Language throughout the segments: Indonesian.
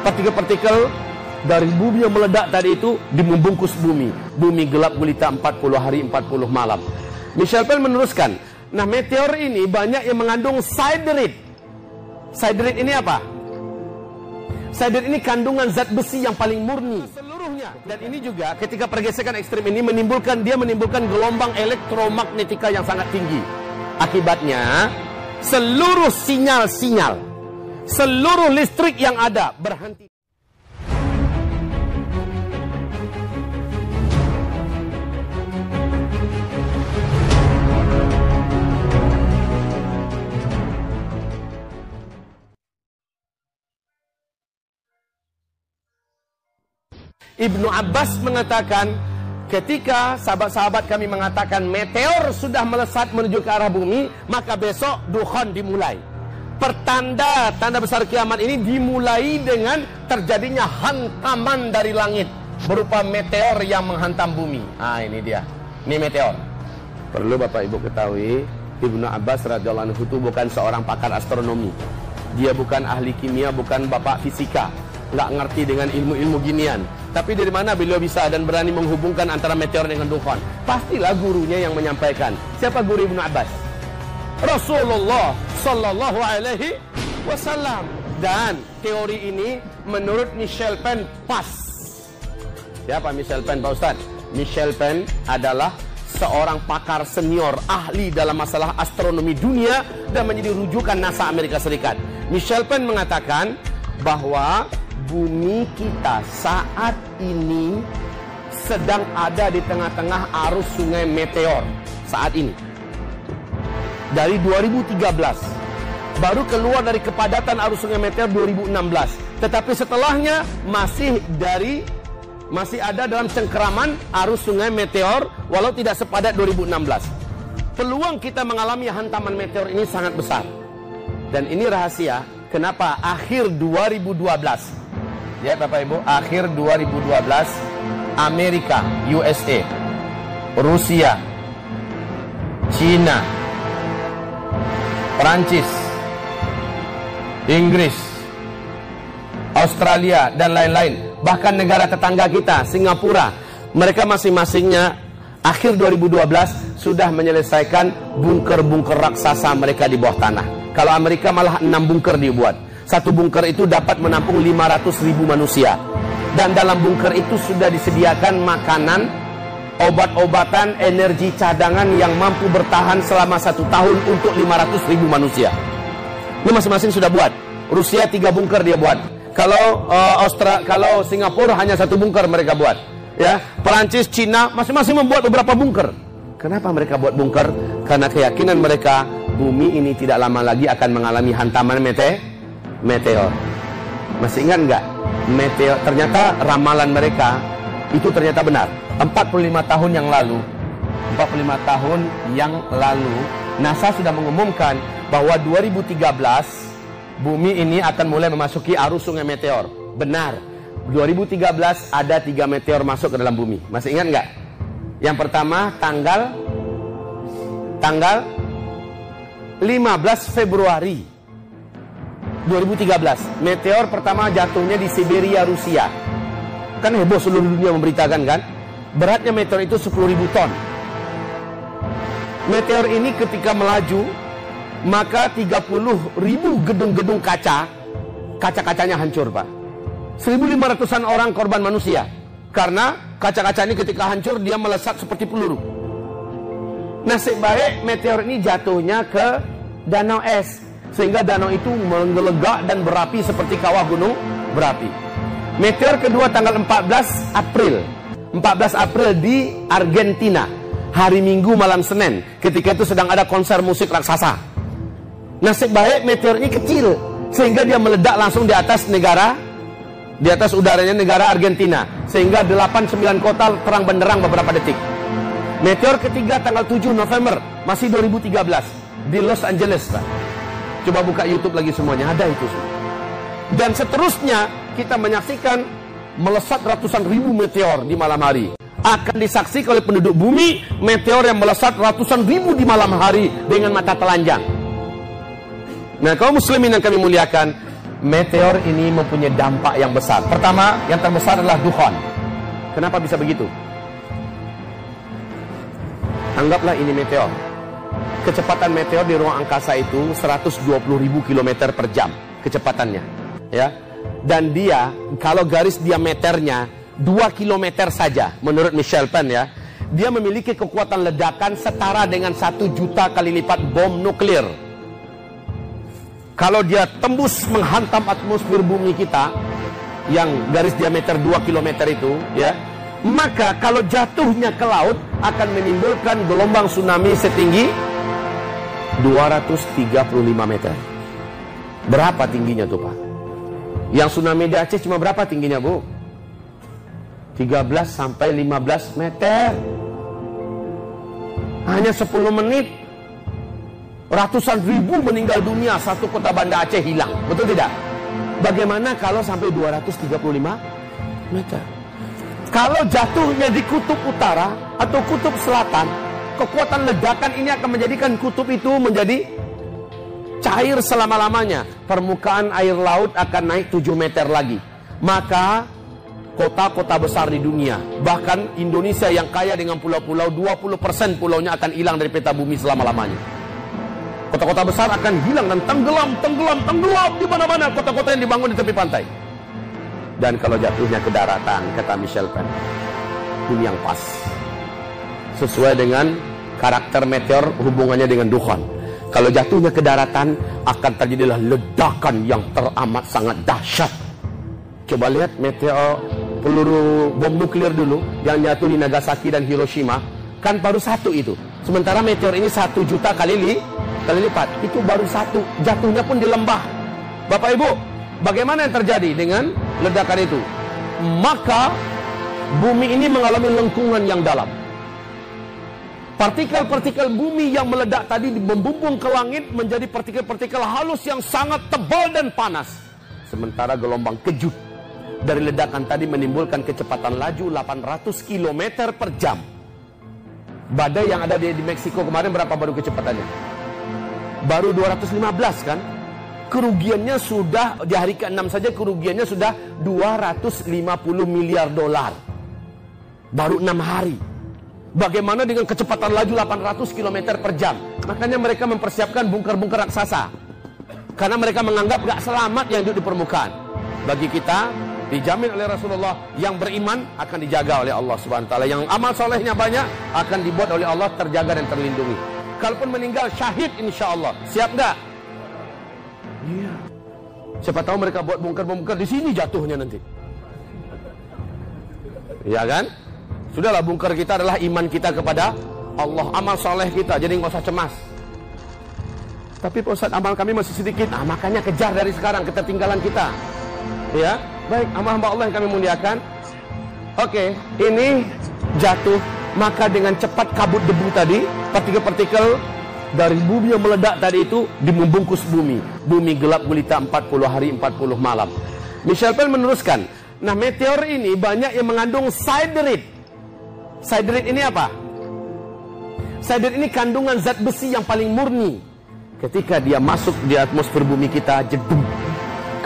Partikel-partikel dari bumi yang meledak tadi itu membungkus bumi. Bumi gelap gulita 40 hari 40 malam. Michel Penn meneruskan, nah meteor ini banyak yang mengandung siderite. Siderite ini apa? Siderite ini kandungan zat besi yang paling murni seluruhnya. Dan ini juga ketika pergesekan ekstrim ini menimbulkan gelombang elektromagnetika yang sangat tinggi. Akibatnya seluruh sinyal-sinyal, seluruh listrik yang ada berhenti. Ibnu Abbas mengatakan, ketika sahabat-sahabat kami mengatakan meteor sudah melesat menuju ke arah bumi, maka besok dukhan dimulai. Tanda besar kiamat ini dimulai dengan terjadinya hantaman dari langit berupa meteor yang menghantam bumi. Ah, ini dia. Ini meteor. Perlu Bapak Ibu ketahui, Ibnu Abbas radhiyallahu anhu itu bukan seorang pakar astronomi. Dia bukan ahli kimia, bukan bapak fisika. Nggak ngerti dengan ilmu-ilmu ginian. Tapi dari mana beliau bisa dan berani menghubungkan antara meteor dengan dukhan? Pastilah gurunya yang menyampaikan. Siapa guru Ibnu Abbas? Rasulullah Sallallahu Alaihi Wasallam. Dan teori ini menurut Michel Penn pas. Siapa Michel Penn, Pak Ustadz? Michel Penn adalah seorang pakar senior ahli dalam masalah astronomi dunia dan menjadi rujukan NASA Amerika Serikat. Michel Penn mengatakan bahwa bumi kita saat ini sedang ada di tengah-tengah arus sungai meteor saat ini. Dari 2013 baru keluar dari kepadatan arus sungai meteor 2016. Tetapi setelahnya masih ada dalam cengkeraman arus sungai meteor walau tidak sepadat 2016. Peluang kita mengalami hantaman meteor ini sangat besar. Dan ini rahasia kenapa akhir 2012, ya Bapak Ibu, akhir 2012 Amerika, USA, Rusia, Cina, Perancis, Inggris, Australia dan lain-lain, bahkan negara tetangga kita, Singapura, mereka masing-masingnya akhir 2012 sudah menyelesaikan bunker-bunker raksasa mereka di bawah tanah. Kalau Amerika malah 6 bunker dibuat. Satu bunker itu dapat menampung 500.000 manusia. Dan dalam bunker itu sudah disediakan makanan, obat-obatan, energi cadangan yang mampu bertahan selama 1 tahun untuk 500.000 manusia. Ini masing-masing sudah buat. Rusia 3 bunker dia buat. Kalau Singapura hanya 1 bunker mereka buat. Ya, Perancis, Cina masing-masing membuat beberapa bunker. Kenapa mereka buat bunker? Karena keyakinan mereka bumi ini tidak lama lagi akan mengalami hantaman meteor. Masih ingat nggak? Meteor, ternyata ramalan mereka itu ternyata benar. 45 tahun yang lalu NASA sudah mengumumkan bahwa 2013 bumi ini akan mulai memasuki arus sungai meteor. Benar. 2013 ada 3 meteor masuk ke dalam bumi. Masih ingat nggak? Yang pertama tanggal 15 Februari 2013, meteor pertama jatuhnya di Siberia, Rusia. Kan heboh seluruh dunia memberitakan kan? Beratnya meteor itu 10.000 ton. Meteor ini ketika melaju, maka 30.000 gedung-gedung kaca-kacanya hancur, Pak. 1.500-an orang korban manusia. Karena kaca-kaca ini ketika hancur, dia melesat seperti peluru. Nasib baik meteor ini jatuhnya ke danau es. Sehingga danau itu menggelegak dan berapi seperti kawah gunung berapi. Meteor kedua tanggal 14 April. 14 April di Argentina. Hari Minggu malam Senin. Ketika itu sedang ada konser musik raksasa. Nasib baik meteor ini kecil. Sehingga dia meledak langsung di atas udaranya negara Argentina. Sehingga 8-9 kota terang benderang beberapa detik. Meteor ketiga tanggal 7 November. Masih 2013. Di Los Angeles, Pak. Coba buka YouTube lagi semuanya, ada itu semua. Dan seterusnya kita menyaksikan melesat ratusan ribu meteor di malam hari. Akan disaksikan oleh penduduk bumi meteor yang melesat ratusan ribu di malam hari dengan mata telanjang. Nah, kaum muslimin yang kami muliakan, Meteor ini mempunyai dampak yang besar. Pertama, yang terbesar adalah dukhan. Kenapa bisa begitu? Anggaplah ini meteor. Kecepatan meteor di ruang angkasa itu 120.000 km per jam kecepatannya, ya. Dan dia, kalau garis diameternya 2 km saja, menurut Michel Penn, ya, dia memiliki kekuatan ledakan setara dengan 1 juta kali lipat bom nuklir. Kalau dia tembus menghantam atmosfer bumi kita yang garis diameter 2 km itu, ya, maka kalau jatuhnya ke laut akan menimbulkan gelombang tsunami setinggi 235 meter. Berapa tingginya tuh, Pak? Yang tsunami di Aceh cuma berapa tingginya, Bu? 13 sampai 15 meter. Hanya 10 menit ratusan ribu meninggal dunia, satu kota Banda Aceh hilang. Betul tidak? Bagaimana kalau sampai 235 meter? Kalau jatuhnya di kutub utara atau kutub selatan, kekuatan ledakan ini akan menjadikan kutub itu menjadi cair selama-lamanya. Permukaan air laut akan naik 7 meter lagi. Maka kota-kota besar di dunia, bahkan Indonesia yang kaya dengan pulau-pulau, 20% pulaunya akan hilang dari peta bumi selama-lamanya. Kota-kota besar akan hilang dan tenggelam di mana-mana kota-kota yang dibangun di tepi pantai. Dan kalau jatuhnya ke daratan, kata Michel Penn, ini yang pas. Sesuai dengan karakter meteor, hubungannya dengan dukhan. Kalau jatuhnya ke daratan, akan terjadilah ledakan yang teramat sangat dahsyat. Coba lihat meteor, peluru bom nuklir dulu yang jatuh di Nagasaki dan Hiroshima, kan baru satu itu. Sementara meteor ini 1 juta kali lipat. Itu baru satu, jatuhnya pun di lembah. Bapak Ibu, bagaimana yang terjadi dengan ledakan itu? Maka bumi ini mengalami lengkungan yang dalam. Partikel-partikel bumi yang meledak tadi membumbung ke langit menjadi partikel-partikel halus yang sangat tebal dan panas. Sementara gelombang kejut dari ledakan tadi menimbulkan kecepatan laju 800 km per jam. Badai yang ada di Meksiko kemarin berapa baru kecepatannya? Baru 215 kan? Kerugiannya sudah di hari ke-6 saja kerugiannya sudah 250 miliar dolar. Baru 6 hari. Bagaimana dengan kecepatan laju 800 km per jam? Makanya mereka mempersiapkan bunker-bunker raksasa. Karena mereka menganggap gak selamat yang hidup di permukaan. Bagi kita, dijamin oleh Rasulullah, yang beriman akan dijaga oleh Allah Subhanahu wa taala. Yang amal solehnya banyak akan dibuat oleh Allah terjaga dan terlindungi. Kalaupun meninggal syahid insya Allah. Siap nggak? Iya. Siapa tahu mereka buat bunker-bunker di sini jatuhnya nanti. Ya kan? Sudahlah, bunker kita adalah iman kita kepada Allah, amal soleh kita. Jadi nggak usah cemas. Tapi Pak Ustaz, amal kami masih sedikit. Nah, makanya kejar dari sekarang ketertinggalan kita. Ya, baik, hamba-hamba Allah yang kami muliakan. Oke, ini jatuh. Maka dengan cepat kabut debu tadi, partikel-partikel dari bumi yang meledak tadi itu membungkus bumi. Bumi gelap gulita 40 hari 40 malam. Michel Penn meneruskan, nah meteor ini banyak yang mengandung siderite. Siderite ini apa? Siderite ini kandungan zat besi yang paling murni. Ketika dia masuk di atmosfer bumi kita, jedum.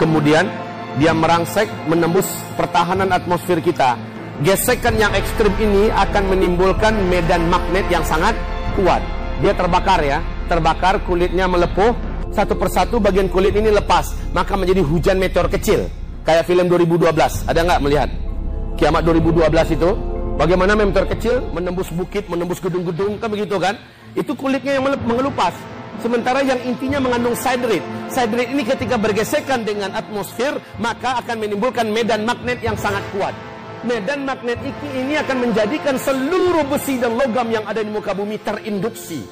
Kemudian dia merangsek menembus pertahanan atmosfer kita. Gesekan yang ekstrim ini akan menimbulkan medan magnet yang sangat kuat. Dia terbakar ya, terbakar, kulitnya melepuh, satu persatu bagian kulit ini lepas, maka menjadi hujan meteor kecil. Kayak film 2012, ada nggak melihat? Kiamat 2012 itu, bagaimana meteor kecil menembus bukit, menembus gedung-gedung, kan begitu kan? Itu kulitnya yang mengelupas. Sementara yang intinya mengandung siderite. Siderite ini ketika bergesekan dengan atmosfer, maka akan menimbulkan medan magnet yang sangat kuat. Medan magnet ini akan menjadikan seluruh besi dan logam yang ada di muka bumi terinduksi.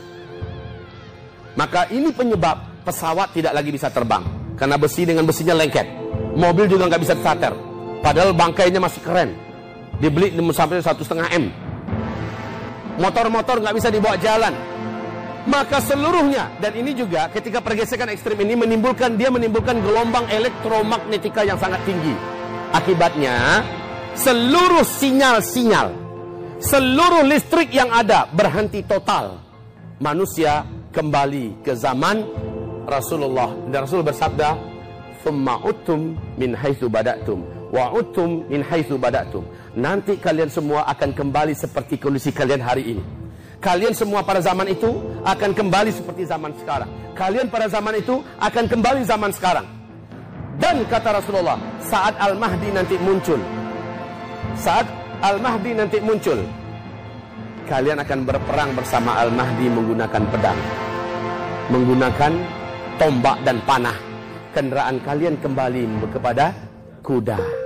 Maka ini penyebab pesawat tidak lagi bisa terbang. Karena besi dengan besinya lengket. Mobil juga nggak bisa starter. Padahal bangkainya masih keren. Dibeli sampai 1,5 M. Motor-motor nggak bisa dibawa jalan. Maka seluruhnya, dan ini juga ketika pergesekan ekstrim ini menimbulkan gelombang elektromagnetika yang sangat tinggi. Akibatnya seluruh sinyal-sinyal, seluruh listrik yang ada berhenti total. Manusia kembali ke zaman Rasulullah. Dan Rasul bersabda, thumma uttum min haitsu bada'tum wa uttum min haitsu bada'tum. Nanti kalian semua akan kembali seperti kondisi kalian hari ini. Kalian semua pada zaman itu akan kembali seperti zaman sekarang. Kalian pada zaman itu akan kembali zaman sekarang. Dan kata Rasulullah, saat Al-Mahdi nanti muncul, saat Al-Mahdi nanti muncul, kalian akan berperang bersama Al-Mahdi menggunakan pedang, menggunakan tombak dan panah. Kendaraan kalian kembali kepada kuda.